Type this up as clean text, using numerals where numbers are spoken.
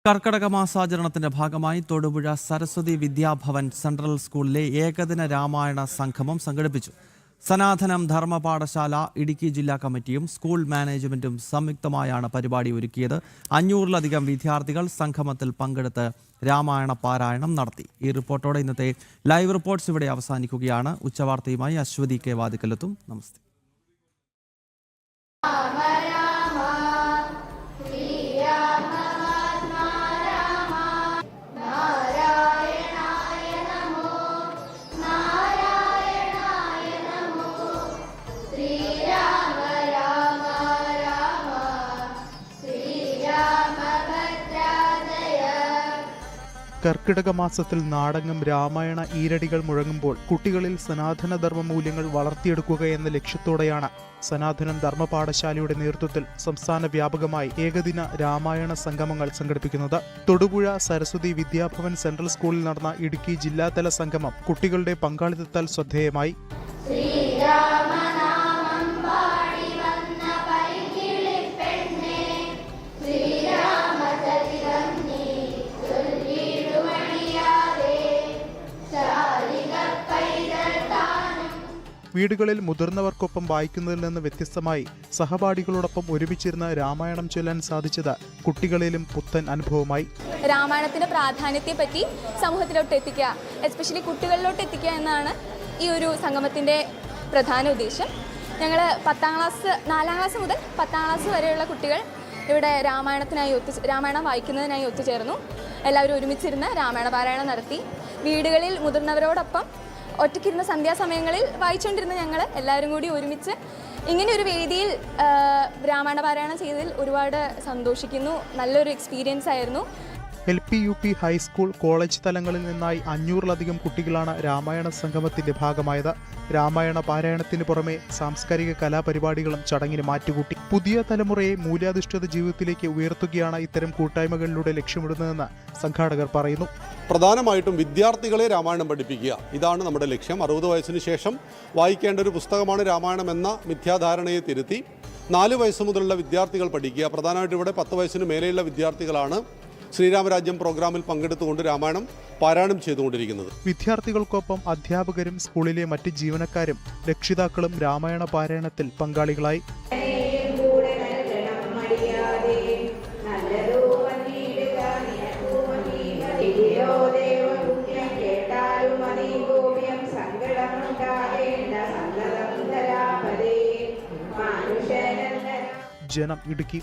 കർക്കടക മാസാചരണത്തിന്റെ ഭാഗമായി തൊടുപുഴ സരസ്വതി വിദ്യാഭവൻ സെൻട്രൽ സ്കൂളിലെ ഏകദിന രാമായണ സംഗമം സംഘടിപ്പിച്ചു. സനാതനം ധർമ്മപാഠശാല ഇടുക്കി ജില്ലാ കമ്മിറ്റിയും സ്കൂൾ മാനേജ്മെന്റും സംയുക്തമായാണ് പരിപാടി ഒരുക്കിയത്. 500-ലധികം വിദ്യാർത്ഥികൾ സംഗമത്തിൽ പങ്കെടുത്ത് രാമായണ പാരായണം നടത്തി. ഈ റിപ്പോർട്ടോടെ ഇന്നത്തെ ലൈവ് റിപ്പോർട്ട്സ് ഇവിടെ അവസാനിക്കുകയാണ്. ഉച്ചവാർത്തയുമായി അശ്വതി കെ വാതിക്കലെത്തും. നമസ്തേ. കർക്കിടക മാസത്തിൽ നാടകം രാമായണ ഈരടികൾ മുഴങ്ങുമ്പോൾ കുട്ടികളിൽ സനാതനധർമ്മ മൂല്യങ്ങൾ വളർത്തിയെടുക്കുക എന്ന ലക്ഷ്യത്തോടെയാണ് സനാതനം ധർമ്മപാഠശാലയുടെ നേതൃത്വത്തിൽ സംസ്ഥാന വ്യാപകമായി ഏകദിന രാമായണ സംഗമങ്ങൾ സംഘടിപ്പിക്കുന്നത്. തൊടുപുഴ സരസ്വതി വിദ്യാഭവൻ സെൻട്രൽ സ്കൂളിൽ നടന്ന ഇടുക്കി ജില്ലാതല സംഗമം കുട്ടികളുടെ പങ്കാളിത്തത്താൽ ശ്രദ്ധേയമായി. വീടുകളിൽ മുതിർന്നവർക്കൊപ്പം വായിക്കുന്നതിൽ നിന്ന് വ്യത്യസ്തമായി സഹപാഠികളോടൊപ്പം ഒരുമിച്ചിരുന്ന് രാമായണം ചൊല്ലാൻ സാധിച്ചത് കുട്ടികളിലും പുത്തൻ അനുഭവമായി. രാമായണത്തിന്റെ പ്രാധാന്യത്തെപ്പറ്റി സമൂഹത്തിലോട്ട് എത്തിക്കുക, എസ്പെഷ്യലി കുട്ടികളിലോട്ട് എത്തിക്കുക എന്നാണ് ഈ ഒരു സംഗമത്തിന്റെ പ്രധാന ഉദ്ദേശം. ഞങ്ങൾ 4ാം ക്ലാസ് മുതൽ 10ാം ക്ലാസ് വരെയുള്ള കുട്ടികൾ ഇവിടെ രാമായണം വായിക്കുന്നതിനായി ഒത്തുചേർന്നു. എല്ലാവരും ഒരുമിച്ചിരുന്ന് രാമായണ പാരായണം നടത്തി. വീടുകളിൽ മുതിർന്നവരോടൊപ്പം ഒറ്റയ്ക്കിരുന്ന സന്ധ്യാസമയങ്ങളിൽ വായിച്ചുകൊണ്ടിരുന്ന ഞങ്ങൾ എല്ലാവരും കൂടി ഒരുമിച്ച് ഇങ്ങനെ ഒരു വേദിയിൽ രാമായണ പാരായണം ചെയ്തതിൽ ഒരുപാട് സന്തോഷിക്കുന്നു. നല്ലൊരു എക്സ്പീരിയൻസ് ആയിരുന്നു. LP, UP, ഹൈസ്കൂൾ, കോളേജ് തലങ്ങളിൽ നിന്നായി 500-ലധികം കുട്ടികളാണ് രാമായണ സംഗമത്തിന്റെ ഭാഗമായത്. രാമായണ പാരായണത്തിന് പുറമെ സാംസ്കാരിക കലാപരിപാടികളും ചടങ്ങിന് മാറ്റുകൂട്ടി. പുതിയ തലമുറയെ മൂല്യാധിഷ്ഠിത ജീവിതത്തിലേക്ക് ഉയർത്തുകയാണ് ഇത്തരം കൂട്ടായ്മകളിലൂടെ ലക്ഷ്യമിടുന്നതെന്ന് സംഘാടകർ പറയുന്നു. പ്രധാനമായിട്ടും വിദ്യാർത്ഥികളെ രാമായണം പഠിപ്പിക്കുക, ഇതാണ് നമ്മുടെ ലക്ഷ്യം. 60 വയസ്സിന് ശേഷം വായിക്കേണ്ട ഒരു പുസ്തകമാണ് രാമായണം എന്ന മിഥ്യാധാരണയെ തിരുത്തി 4 വയസ്സ് മുതലുള്ള വിദ്യാർത്ഥികൾ പഠിക്കുക. പ്രധാനമായിട്ടും ഇവിടെ 10 വയസ്സിന് മേലെയുള്ള വിദ്യാർത്ഥികളാണ് ശ്രീരാമരാജ്യം പ്രോഗ്രാമിൽ പങ്കെടുത്തുകൊണ്ട് രാമായണം പാരായണം ചെയ്തുകൊണ്ടിരിക്കുന്നത്. വിദ്യാർത്ഥികൾക്കൊപ്പം അധ്യാപകരും സ്കൂളിലെ മറ്റ് ജീവനക്കാരും രക്ഷിതാക്കളും രാമായണ പാരായണത്തിൽ പങ്കാളികളായി. ജനം, ഇടുക്കി.